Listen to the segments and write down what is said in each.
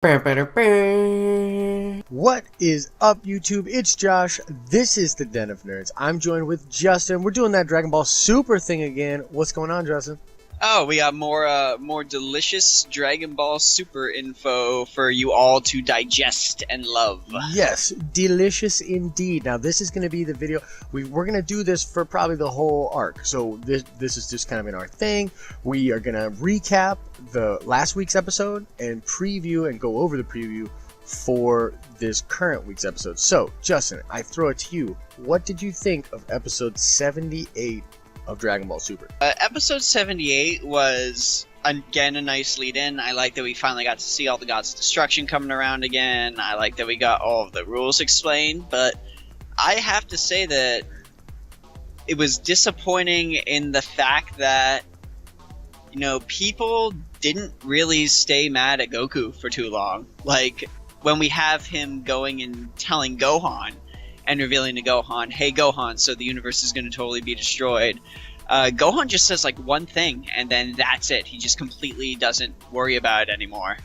What is up, YouTube? It's Josh. This is the Den of Nerds. I'm joined with Justin. We're doing that Dragon Ball Super thing again. What's going on, Justin? Oh, we got more delicious Dragon Ball Super info for you all to digest and love. Yes, delicious indeed. Now, this is going to be the video. We're going to do this for probably the whole arc. So this is just kind of in our thing. We are going to recap the last week's episode and preview and go over the preview for this current week's episode. So, Justin, I throw it to you. What did you think of episode 78 of Dragon Ball Super? Episode 78 was, again, a nice lead-in. I like that we finally got to see all the Gods of Destruction coming around again. I like that we got all of the rules explained, but I have to say that it was disappointing in the fact that, you know, people didn't really stay mad at Goku for too long. Like, when we have him going and telling Gohan and revealing to Gohan, hey Gohan, so the universe is going to totally be destroyed. Gohan just says like one thing and then that's it. He just completely doesn't worry about it anymore.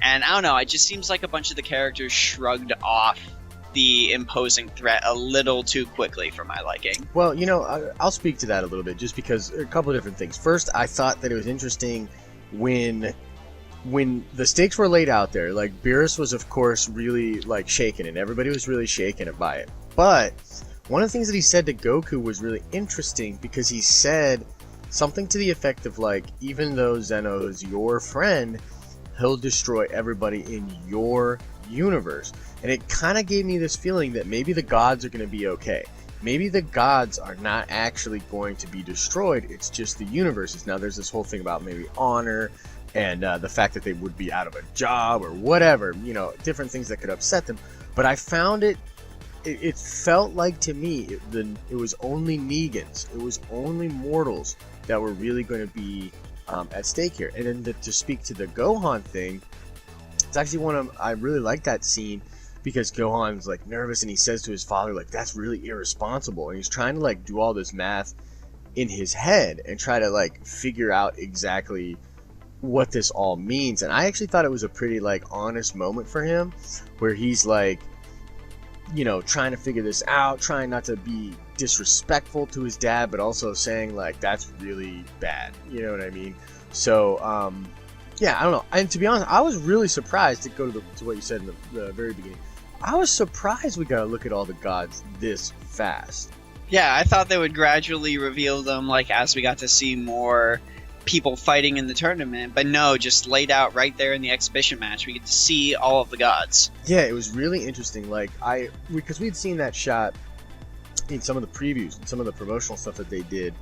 And I don't know, it just seems like a bunch of the characters shrugged off the imposing threat a little too quickly for my liking. Well, you know, I'll speak to that a little bit just because a couple of different things. First, I thought that it was interesting when the stakes were laid out there. Like, Beerus was of course really like shaken and everybody was really shaken by it. But one of the things that he said to Goku was really interesting because he said something to the effect of like, even though Zeno is your friend, he'll destroy everybody in your universe. And it kind of gave me this feeling that maybe the gods are going to be okay. Maybe the gods are not actually going to be destroyed. It's just the universes. Now there's this whole thing about maybe honor and the fact that they would be out of a job or whatever, you know, different things that could upset them. But I found it felt like to me it was only Negans, it was only mortals that were really going to be at stake here. And then to speak to the Gohan thing, it's actually I really like that scene because Gohan's like nervous and he says to his father like, that's really irresponsible, and he's trying to like do all this math in his head and try to like figure out exactly what this all means. And I actually thought it was a pretty like honest moment for him where he's like, you know, trying to figure this out, trying not to be disrespectful to his dad, but also saying like, that's really bad, you know what I mean? So yeah, I don't know. And to be honest, I was really surprised, to go to what you said in the very beginning, I was surprised we got to look at all the gods this fast. Yeah, I thought they would gradually reveal them like as we got to see more people fighting in the tournament, but no, just laid out right there in the exhibition match. We get to see all of the gods. Yeah, it was really interesting. Like, because we'd seen that shot in some of the previews and some of the promotional stuff that they did,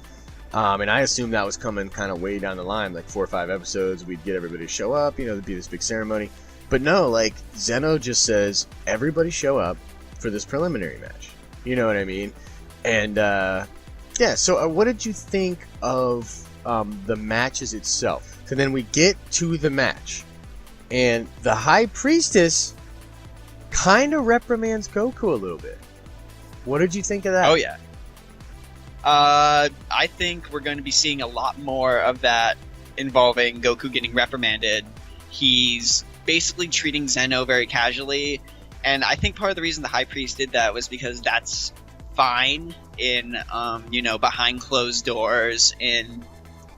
and I assumed that was coming kind of way down the line, like 4 or 5 episodes. We'd get everybody to show up, you know, there'd be this big ceremony. But no, like, Zeno just says, everybody show up for this preliminary match. You know what I mean? And yeah, so what did you think of the matches itself? So then we get to the match, and the High Priestess kind of reprimands Goku a little bit. What did you think of that? Oh yeah. I think we're going to be seeing a lot more of that involving Goku getting reprimanded. He's basically treating Zeno very casually, and I think part of the reason the High Priest did that was because that's fine in you know, behind closed doors in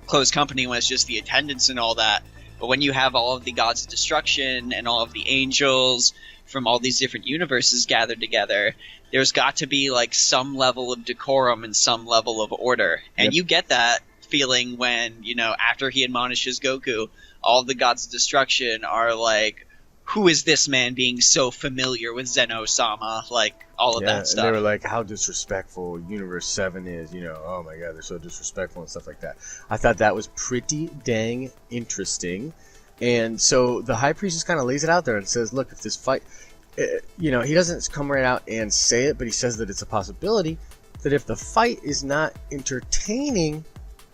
closed company when it's just the attendants and all that. But when you have all of the gods of destruction and all of the angels from all these different universes gathered together, there's got to be like some level of decorum and some level of order. And Yep. You get that feeling when, you know, after he admonishes Goku, all the gods of destruction are like, who is this man being so familiar with Zeno-sama? Like, all of that stuff. And they were like, how disrespectful Universe 7 is, you know, oh my god, they're so disrespectful and stuff like that. I thought that was pretty dang interesting. And so the High Priestess kind of lays it out there and says, look, if this fight, you know, he doesn't come right out and say it, but he says that it's a possibility that if the fight is not entertaining,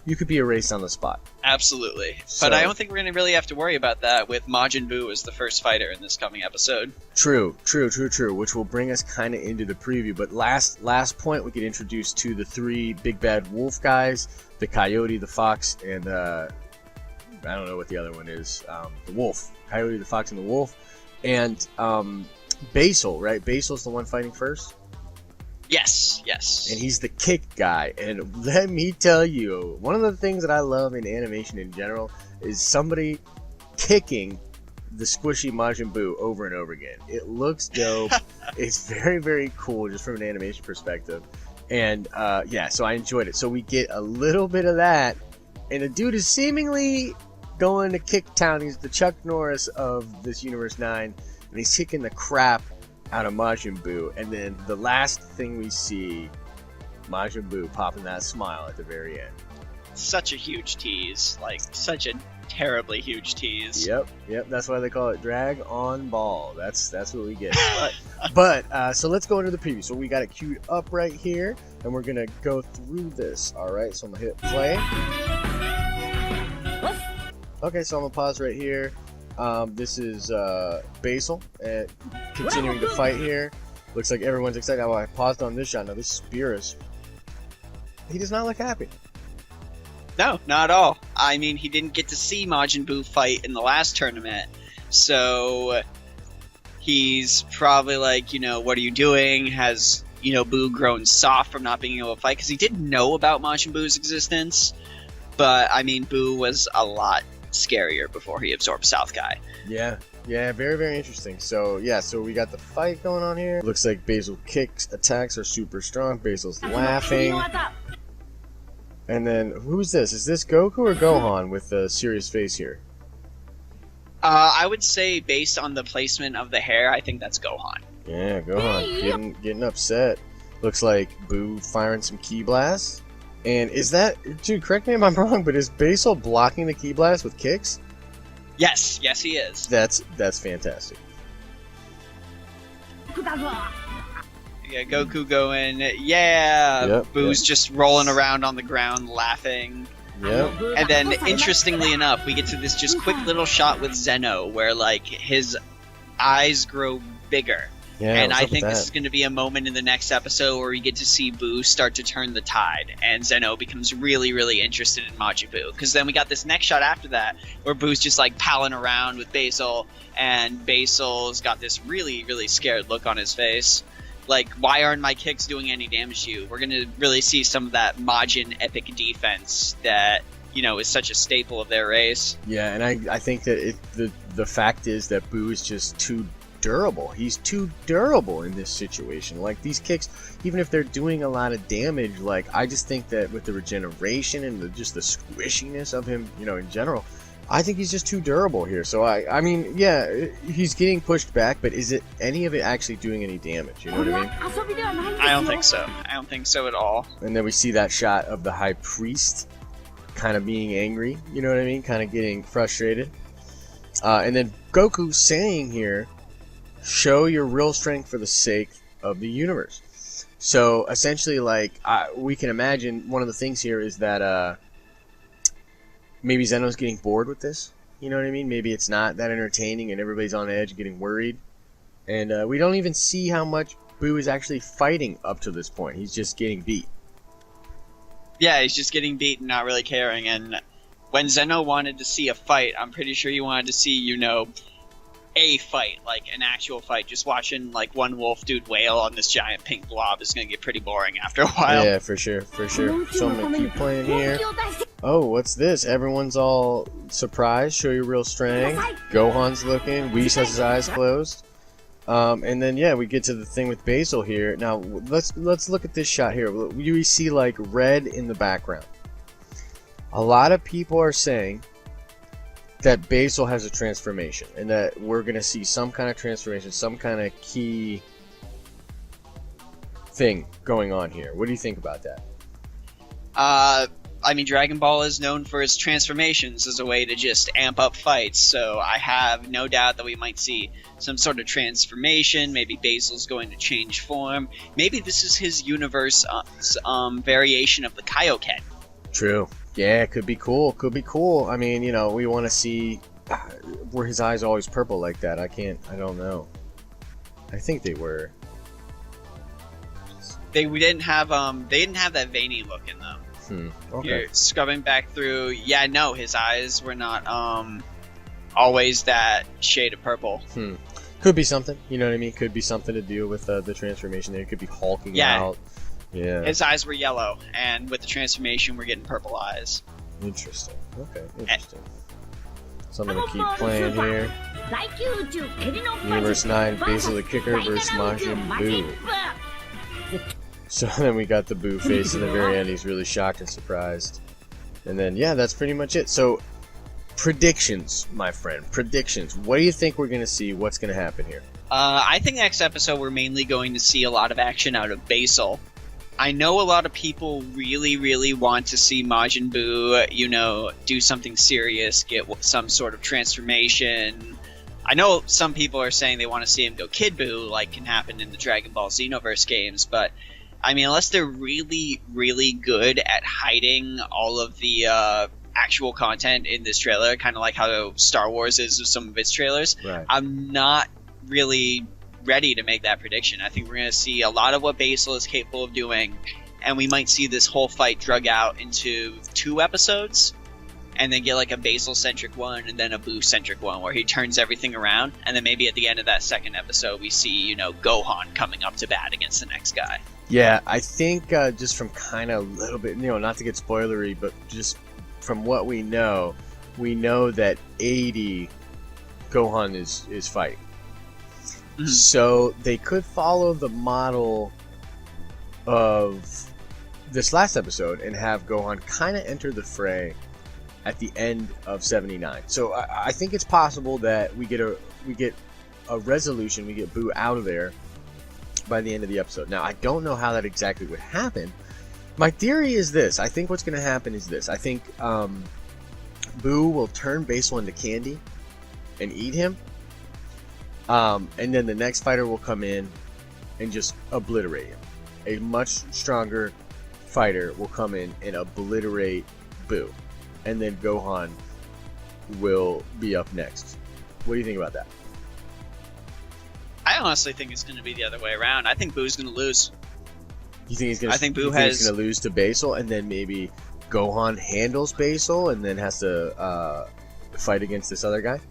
you could be erased on the spot. Absolutely. So, but I don't think we're going to really have to worry about that with Majin Buu as the first fighter in this coming episode. True, which will bring us kind of into the preview. But last point, we get introduced to the 3 big bad wolf guys, the coyote, the fox, and I don't know what the other one is, the wolf. Coyote, the fox, and the wolf. And Basil, right? Basil's the one fighting first. Yes. And he's the kick guy. And let me tell you, one of the things that I love in animation in general is somebody kicking the squishy Majin Buu over and over again. It looks dope. It's very, very cool just from an animation perspective. And yeah, so I enjoyed it. So we get a little bit of that. And the dude is seemingly going to kick town. He's the Chuck Norris of this Universe 9. And he's kicking the crap out of Majin Buu. And then the last thing we see, Majin Buu popping that smile at the very end. Such a huge tease. Like, such a terribly huge tease. Yep. That's why they call it Drag on Ball. That's what we get. But so let's go into the preview. So we got it queued up right here, and we're gonna go through this. All right. So I'm gonna hit play. Okay. So I'm gonna pause right here. This is Basil continuing to fight here. Looks like everyone's excited. Oh, I paused on this shot. Now this is Beerus. He does not look happy. No, not at all. I mean, he didn't get to see Majin Buu fight in the last tournament, so he's probably like, what are you doing? Has, Buu grown soft from not being able to fight? Because he didn't know about Majin Buu's existence, but, I mean, Buu was a lot scarier before he absorbed South Guy. Yeah, very, very interesting. So, yeah, so we got the fight going on here. Looks like Basil kicks, attacks are super strong. Basil's laughing. And then, who's this? Is this Goku or Gohan with a serious face here? I would say, based on the placement of the hair, I think that's Gohan. Yeah, Gohan getting upset. Looks like Buu firing some ki blasts. And is that... Dude, correct me if I'm wrong, but is Basil blocking the ki blast with kicks? Yes, he is. That's fantastic. Yeah, Goku going, yeah! Yep, Boo's just rolling around on the ground laughing. Yep. And then, interestingly enough, we get to this just quick little shot with Zeno where, like, his eyes grow bigger. Yeah, and I think this is going to be a moment in the next episode where we get to see Buu start to turn the tide, and Zeno becomes really, really interested in Majin Buu. Because then we got this next shot after that where Buu's just, like, palling around with Basil, and Basil's got this really, really scared look on his face. Like, why aren't my kicks doing any damage to you? We're going to really see some of that Majin epic defense that, is such a staple of their race. Yeah, and I think that the fact is that Buu is just too durable. He's too durable in this situation. Like, these kicks, even if they're doing a lot of damage, like, I just think that with the regeneration and just the squishiness of him, in general, I think he's just too durable here. So I mean, yeah, he's getting pushed back, but is it any of it actually doing any damage? You know what I mean? I don't think so. I don't think so at all. And then we see that shot of the High Priest kind of being angry. You know what I mean? Kind of getting frustrated. And then Goku saying here, show your real strength for the sake of the universe. So essentially, like, we can imagine one of the things here is that maybe Zeno's getting bored with this. You know what I mean? Maybe it's not that entertaining and everybody's on edge getting worried. And we don't even see how much Buu is actually fighting up to this point. He's just getting beat. Yeah, he's just getting beat and not really caring. And when Zeno wanted to see a fight, I'm pretty sure he wanted to see, a fight, like an actual fight. Just watching like one wolf dude wail on this giant pink blob is going to get pretty boring after a while. Yeah, for sure. So I'm going to keep playing here. Oh, what's this? Everyone's all surprised. Show your real strength. Gohan's looking. Whis has his eyes closed. And then, yeah, we get to the thing with Basil here. Now, let's look at this shot here. We see, like, red in the background. A lot of people are saying that Basil has a transformation, and that we're going to see some kind of transformation, some kind of key thing going on here. What do you think about that? I mean, Dragon Ball is known for its transformations as a way to just amp up fights, so I have no doubt that we might see some sort of transformation. Maybe Basil's going to change form. Maybe this is his universe variation of the Kaioken. True. Yeah, could be cool. I mean, we want to see were his eyes always purple like that. I don't know. I think they were. They didn't have that veiny look in them. Okay. You're scrubbing back through. Yeah, no, his eyes were not always that shade of purple. Could be something. You know what I mean? Could be something to do with the transformation there. It could be hulking out. Yeah. His eyes were yellow, and with the transformation, we're getting purple eyes. Interesting. Okay, interesting. So I'm going to keep playing here. Universe 9, Basil the Kicker versus Majin Buu. So then we got the Buu face in the very end. He's really shocked and surprised. And then, yeah, that's pretty much it. So, predictions, my friend. Predictions. What do you think we're going to see? What's going to happen here? I think next episode we're mainly going to see a lot of action out of Basil. I know a lot of people really, really want to see Majin Buu, do something serious, get some sort of transformation. I know some people are saying they want to see him go Kid Buu, like can happen in the Dragon Ball Xenoverse games, but I mean, unless they're really, really good at hiding all of the actual content in this trailer, kind of like how Star Wars is with some of its trailers, Right. I'm not really ready to make that prediction. I think we're going to see a lot of what Basil is capable of doing, and we might see this whole fight drug out into 2 episodes, and then get like a Basil-centric one and then a Buu-centric one where he turns everything around, and then maybe at the end of that second episode we see, Gohan coming up to bat against the next guy. Yeah, I think just from kind of a little bit, not to get spoilery, but just from what we know that 80 Gohan is fighting. Mm-hmm. So they could follow the model of this last episode and have Gohan kind of enter the fray at the end of 79. So I think it's possible that we get a resolution, we get Buu out of there by the end of the episode. Now, I don't know how that exactly would happen. My theory is this. I think what's going to happen is this. I think Buu will turn Basil into candy and eat him. And then the next fighter will come in and just obliterate him. A much stronger fighter will come in and obliterate Buu. And then Gohan will be up next. What do you think about that? I honestly think it's going to be the other way around. I think Boo's going to lose. You think he's going to? I think Buu he's going to lose to Basil, and then maybe Gohan handles Basil, and then has to fight against this other guy.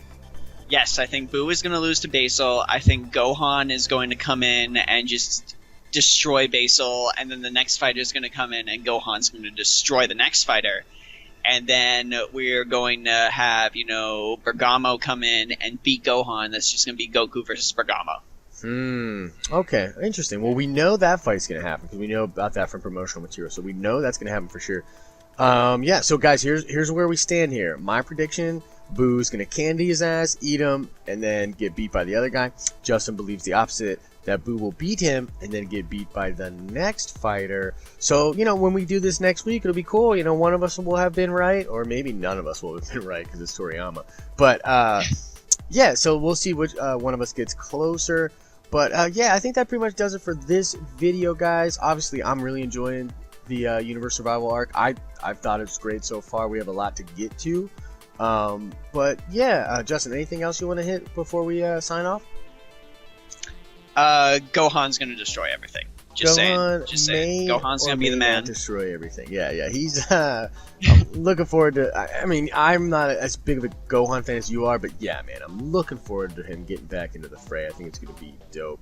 Yes, I think Buu is going to lose to Basil. I think Gohan is going to come in and just destroy Basil, and then the next fighter is going to come in, and Gohan's going to destroy the next fighter. And then we're going to have, Bergamo come in and beat Gohan. That's just going to be Goku versus Bergamo. Okay, interesting. Well, we know that fight's going to happen because we know about that from promotional material. So we know that's going to happen for sure. Yeah, so guys, here's where we stand here. My prediction, Boo's going to candy his ass, eat him, and then get beat by the other guy. Justin believes the opposite, that Buu will beat him and then get beat by the next fighter. So, when we do this next week, it'll be cool. One of us will have been right, or maybe none of us will have been right because it's Toriyama. But, yeah, so we'll see which one of us gets closer. But, yeah, I think that pretty much does it for this video, guys. Obviously, I'm really enjoying the Universe Survival arc. I've thought it's great so far. We have a lot to get to. But, yeah, Justin, anything else you want to hit before we sign off? Gohan's gonna destroy everything. Just saying. Gohan's gonna be the man. Destroy everything. Yeah. He's. I'm looking forward to. I mean, I'm not as big of a Gohan fan as you are, but yeah, man, I'm looking forward to him getting back into the fray. I think it's gonna be dope.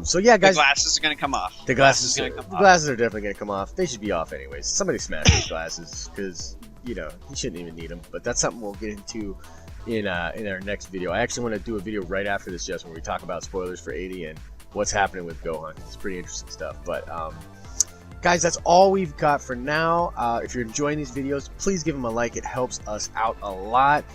So yeah, guys. The glasses are gonna come off. The glasses are definitely gonna come off. They should be off anyways. Somebody smash these glasses because he shouldn't even need them. But that's something we'll get into in our next video. I actually want to do a video right after this, just where we talk about spoilers for 80 and what's happening with Gohan. It's pretty interesting stuff. But guys, that's all we've got for now. If you're enjoying these videos, please give them a like. It helps us out a lot.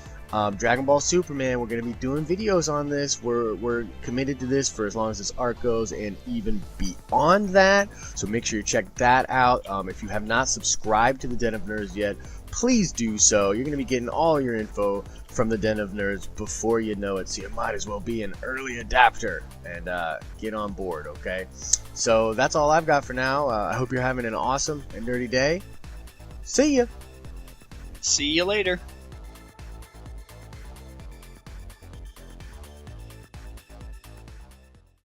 Dragon Ball Superman, we're going to be doing videos on this. We're committed to this for as long as this arc goes and even beyond that. So make sure you check that out. If you have not subscribed to the Den of Nerds yet, please do so. You're going to be getting all your info from the Den of Nerds before you know it, so you might as well be an early adapter and get on board, okay? So that's all I've got for now. I hope you're having an awesome and nerdy day. See ya! See you later.